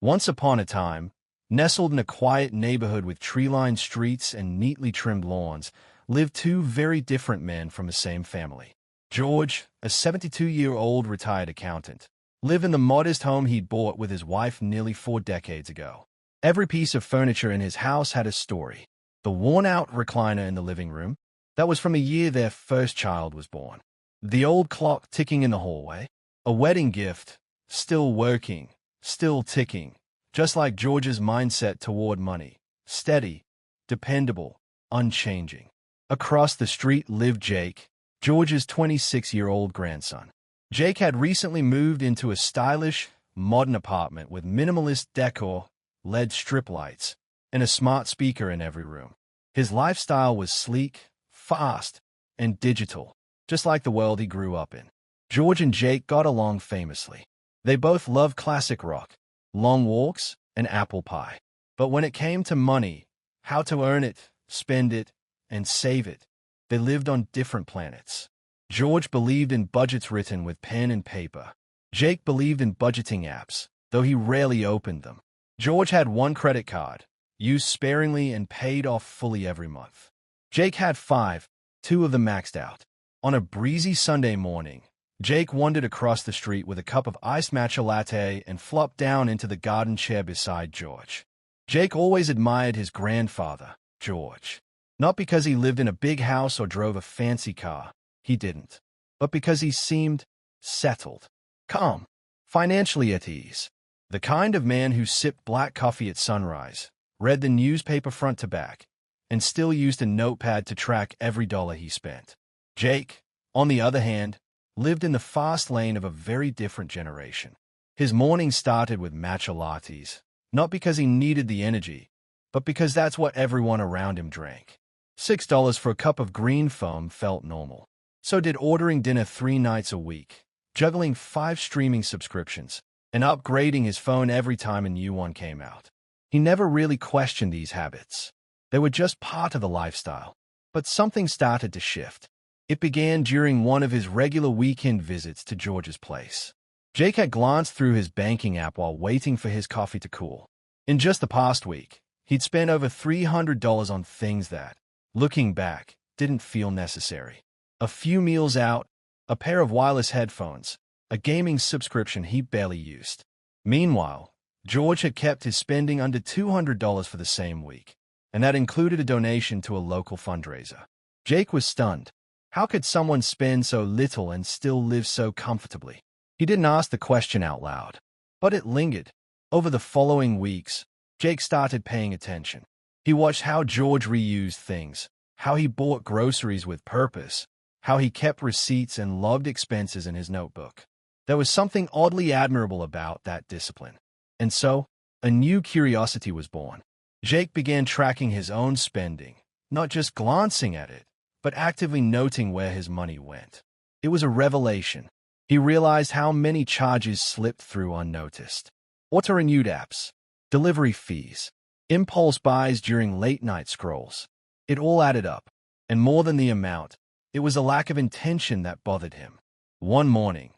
Once upon a time, nestled in a quiet neighborhood with tree-lined streets and neatly trimmed lawns, lived two very different men from the same family. George, a 72-year-old retired accountant, lived in the modest home he'd bought with his wife nearly 4 decades ago. Every piece of furniture in his house had a story. The worn-out recliner in the living room, that was from the year their first child was born. The old clock ticking in the hallway, a wedding gift, still working, still ticking, just like George's mindset toward money, steady, dependable, unchanging. Across the street lived Jake, George's 26-year-old grandson. Jake had recently moved into a stylish, modern apartment with minimalist decor, LED strip lights, and a smart speaker in every room. His lifestyle was sleek, fast, and digital, just like the world he grew up in. George and Jake got along famously. They both loved classic rock, long walks, and apple pie. But when it came to money, how to earn it, spend it, and save it, they lived on different planets. George believed in budgets written with pen and paper. Jake believed in budgeting apps, though he rarely opened them. George had one credit card, used sparingly and paid off fully every month. Jake had 5, 2 of them maxed out. On a breezy Sunday morning, Jake wandered across the street with a cup of iced matcha latte and flopped down into the garden chair beside George. Jake always admired his grandfather, George. Not because he lived in a big house or drove a fancy car, he didn't, but because he seemed settled, calm, financially at ease. The kind of man who sipped black coffee at sunrise, read the newspaper front to back, and still used a notepad to track every dollar he spent. Jake, on the other hand, lived in the fast lane of a very different generation. His mornings started with matcha lattes, not because he needed the energy, but because that's what everyone around him drank. $6 for a cup of green foam felt normal. So did ordering dinner 3 nights a week, juggling 5 streaming subscriptions, and upgrading his phone every time a new one came out. He never really questioned these habits. They were just part of the lifestyle. But something started to shift. It began during one of his regular weekend visits to George's place. Jake had glanced through his banking app while waiting for his coffee to cool. In just the past week, he'd spent over $300 on things that, looking back, didn't feel necessary. A few meals out, a pair of wireless headphones, a gaming subscription he barely used. Meanwhile, George had kept his spending under $200 for the same week, and that included a donation to a local fundraiser. Jake was stunned. How could someone spend so little and still live so comfortably? He didn't ask the question out loud, but it lingered. Over the following weeks, Jake started paying attention. He watched how George reused things, how he bought groceries with purpose, how he kept receipts and logged expenses in his notebook. There was something oddly admirable about that discipline. And so, a new curiosity was born. Jake began tracking his own spending, not just glancing at it, but actively noting where his money went. It was a revelation. He realized how many charges slipped through unnoticed. Auto-renewed apps, delivery fees, impulse buys during late-night scrolls. It all added up, and more than the amount, it was a lack of intention that bothered him. One morning,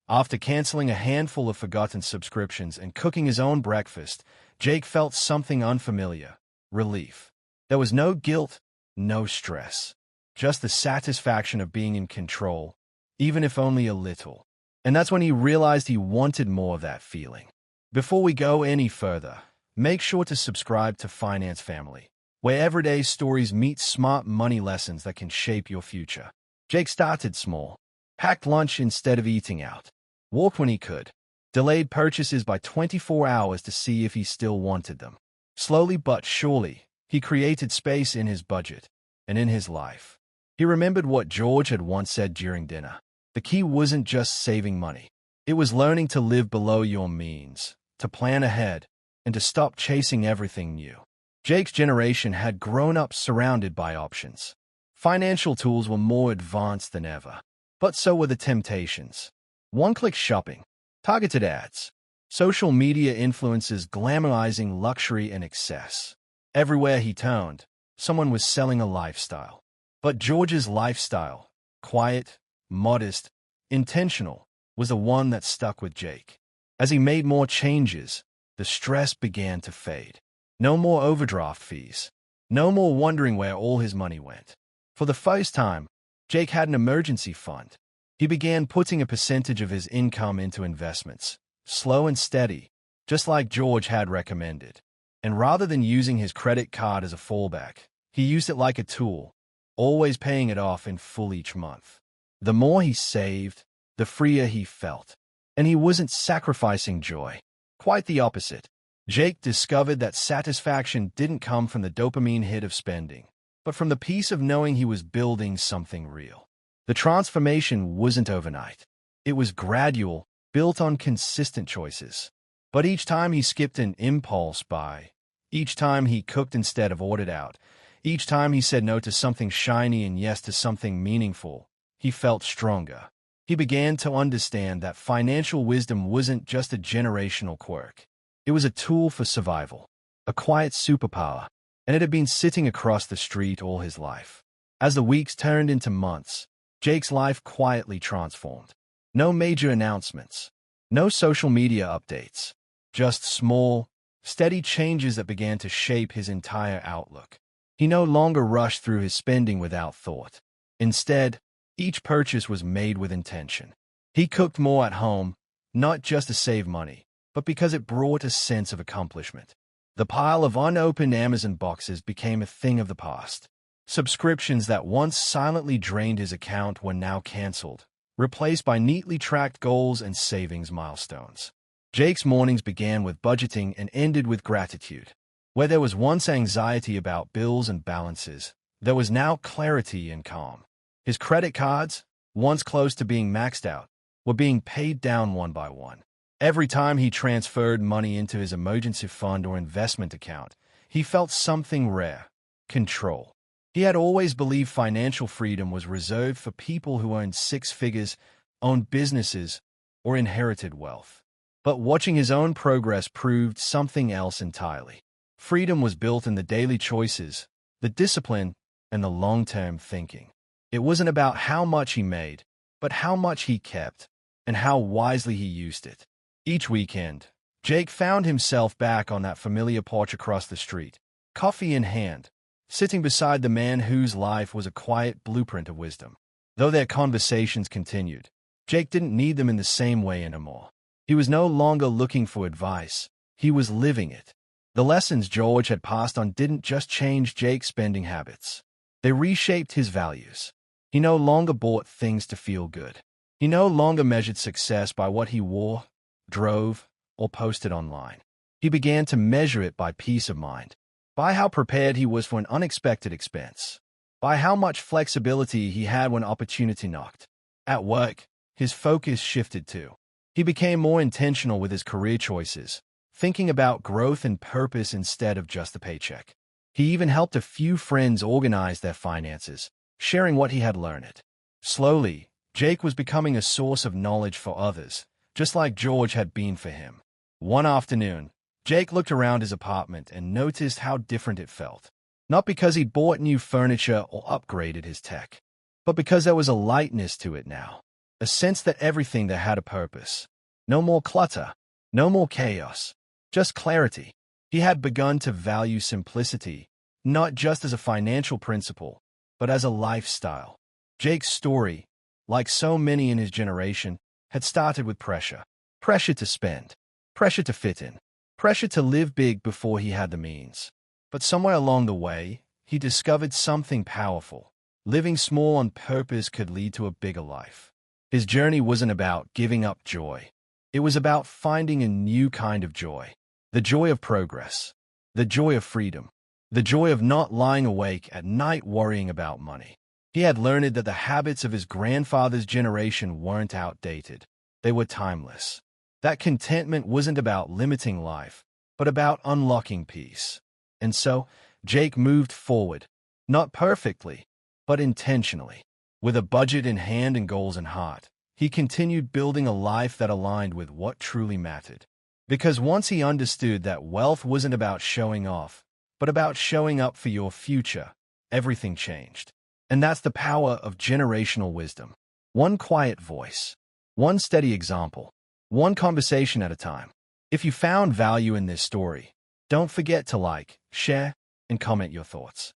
after canceling a handful of forgotten subscriptions and cooking his own breakfast, Jake felt something unfamiliar: relief. There was no guilt, no stress, just the satisfaction of being in control, even if only a little. And that's when he realized he wanted more of that feeling. Before we go any further, make sure to subscribe to Finance Family, where everyday stories meet smart money lessons that can shape your future. Jake started small, packed lunch instead of eating out, walked when he could, delayed purchases by 24 hours to see if he still wanted them. Slowly but surely, he created space in his budget and in his life. He remembered what George had once said during dinner. The key wasn't just saving money. It was learning to live below your means, to plan ahead, and to stop chasing everything new. Jake's generation had grown up surrounded by options. Financial tools were more advanced than ever, but so were the temptations. One-click shopping, targeted ads, social media influencers glamorizing luxury and excess. Everywhere he turned, someone was selling a lifestyle. But George's lifestyle, quiet, modest, intentional, was the one that stuck with Jake. As he made more changes, The stress began to fade. No more overdraft fees. No more wondering where all his money went. For the first time, Jake had an emergency fund. He began putting a percentage of his income into investments, slow and steady, just like George had recommended. And rather than using his credit card as a fallback, he used it like a tool, always paying it off in full each month. The more he saved, the freer he felt. And he wasn't sacrificing joy. Quite the opposite. Jake discovered that satisfaction didn't come from the dopamine hit of spending, but from the peace of knowing he was building something real. The transformation wasn't overnight. It was gradual, built on consistent choices. But each time he skipped an impulse buy, each time he cooked instead of ordered out, each time he said no to something shiny and yes to something meaningful, he felt stronger. He began to understand that financial wisdom wasn't just a generational quirk. It was a tool for survival, a quiet superpower, and it had been sitting across the street all his life. As the weeks turned into months, Jake's life quietly transformed. No major announcements, no social media updates, just small, steady changes that began to shape his entire outlook. He no longer rushed through his spending without thought. Instead, each purchase was made with intention. He cooked more at home, not just to save money, but because it brought a sense of accomplishment. The pile of unopened Amazon boxes became a thing of the past. Subscriptions that once silently drained his account were now canceled, replaced by neatly tracked goals and savings milestones. Jake's mornings began with budgeting and ended with gratitude. Where there was once anxiety about bills and balances, there was now clarity and calm. His credit cards, once close to being maxed out, were being paid down one by one. Every time he transferred money into his emergency fund or investment account, he felt something rare: control. He had always believed financial freedom was reserved for people who earned six figures, owned businesses, or inherited wealth. But watching his own progress proved something else entirely. Freedom was built in the daily choices, the discipline, and the long-term thinking. It wasn't about how much he made, but how much he kept, and how wisely he used it. Each weekend, Jake found himself back on that familiar porch across the street, coffee in hand, sitting beside the man whose life was a quiet blueprint of wisdom. Though their conversations continued, Jake didn't need them in the same way anymore. He was no longer looking for advice. He was living it. The lessons George had passed on didn't just change Jake's spending habits. They reshaped his values. He no longer bought things to feel good. He no longer measured success by what he wore, drove, or posted online. He began to measure it by peace of mind, by how prepared he was for an unexpected expense, by how much flexibility he had when opportunity knocked. At work, his focus shifted too. He became more intentional with his career choices, thinking about growth and purpose instead of just the paycheck. He even helped a few friends organize their finances, sharing what he had learned. Slowly, Jake was becoming a source of knowledge for others, just like George had been for him. One afternoon, Jake looked around his apartment and noticed how different it felt. Not because he'd bought new furniture or upgraded his tech, but because there was a lightness to it now, a sense that everything there had a purpose. No more clutter, no more chaos, just clarity. He had begun to value simplicity, not just as a financial principle, but as a lifestyle. Jake's story, like so many in his generation, had started with pressure. Pressure to spend, pressure to fit in, pressure to live big before he had the means. But somewhere along the way, he discovered something powerful. Living small on purpose could lead to a bigger life. His journey wasn't about giving up joy. It was about finding a new kind of joy. The joy of progress, the joy of freedom, the joy of not lying awake at night worrying about money. He had learned that the habits of his grandfather's generation weren't outdated. They were timeless. That contentment wasn't about limiting life, but about unlocking peace. And so, Jake moved forward, not perfectly, but intentionally. With a budget in hand and goals in heart, he continued building a life that aligned with what truly mattered. Because once he understood that wealth wasn't about showing off, but about showing up for your future, everything changed. And that's the power of generational wisdom. One quiet voice, one steady example, one conversation at a time. If you found value in this story, don't forget to like, share, and comment your thoughts.